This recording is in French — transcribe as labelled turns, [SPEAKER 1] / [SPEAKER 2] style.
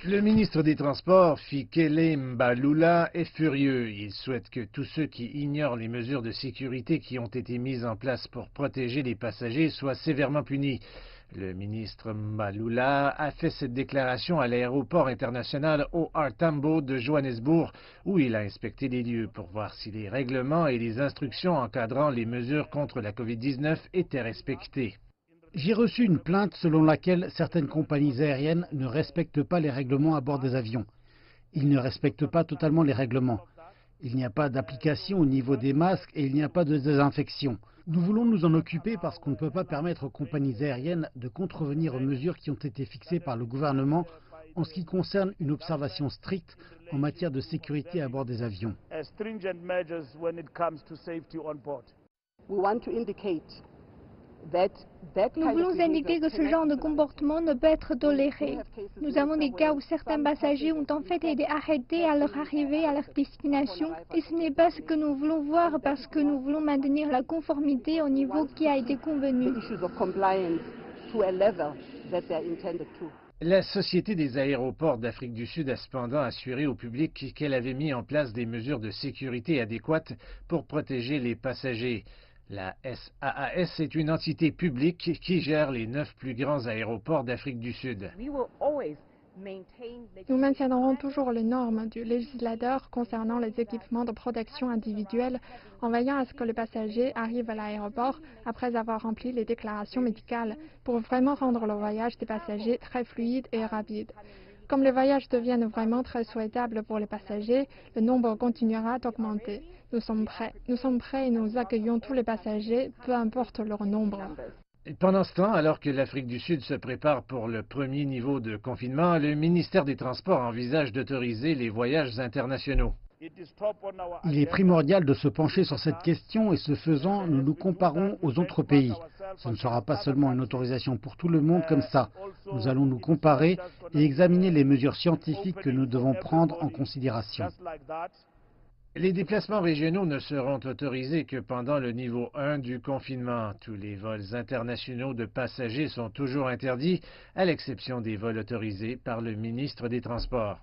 [SPEAKER 1] Le ministre des Transports, Fikele Mbalula, est furieux. Il souhaite que tous ceux qui ignorent les mesures de sécurité qui ont été mises en place pour protéger les passagers soient sévèrement punis. Le ministre Mbalula a fait cette déclaration à l'aéroport international O.R. Tambo de Johannesburg, où il a inspecté les lieux pour voir si les règlements et les instructions encadrant les mesures contre la COVID-19 étaient respectés.
[SPEAKER 2] J'ai reçu une plainte selon laquelle certaines compagnies aériennes ne respectent pas les règlements à bord des avions. Ils ne respectent pas totalement les règlements. Il n'y a pas d'application au niveau des masques et il n'y a pas de désinfection. Nous voulons nous en occuper parce qu'on ne peut pas permettre aux compagnies aériennes de contrevenir aux mesures qui ont été fixées par le gouvernement en ce qui concerne une observation stricte en matière de sécurité à bord des avions.
[SPEAKER 3] Nous voulons indiquer que ce genre de comportement ne peut être toléré. Nous avons des cas où certains passagers ont en fait été arrêtés à leur arrivée à leur destination et ce n'est pas ce que nous voulons voir parce que nous voulons maintenir la conformité au niveau qui a été convenu.
[SPEAKER 1] La Société des aéroports d'Afrique du Sud a cependant assuré au public qu'elle avait mis en place des mesures de sécurité adéquates pour protéger les passagers. La SAAS est une entité publique qui gère les 9 plus grands aéroports d'Afrique du Sud.
[SPEAKER 4] Nous maintiendrons toujours les normes du législateur concernant les équipements de protection individuelle en veillant à ce que les passagers arrivent à l'aéroport après avoir rempli les déclarations médicales pour vraiment rendre le voyage des passagers très fluide et rapide. Comme les voyages deviennent vraiment très souhaitables pour les passagers, le nombre continuera d'augmenter. Nous sommes prêts et nous accueillons tous les passagers, peu importe leur nombre.
[SPEAKER 1] Pendant ce temps, alors que l'Afrique du Sud se prépare pour le premier niveau de confinement, le ministère des Transports envisage d'autoriser les voyages internationaux.
[SPEAKER 2] Il est primordial de se pencher sur cette question et ce faisant, nous nous comparons aux autres pays. Ce ne sera pas seulement une autorisation pour tout le monde comme ça. Nous allons nous comparer et examiner les mesures scientifiques que nous devons prendre en considération.
[SPEAKER 1] Les déplacements régionaux ne seront autorisés que pendant le niveau 1 du confinement. Tous les vols internationaux de passagers sont toujours interdits, à l'exception des vols autorisés par le ministre des Transports.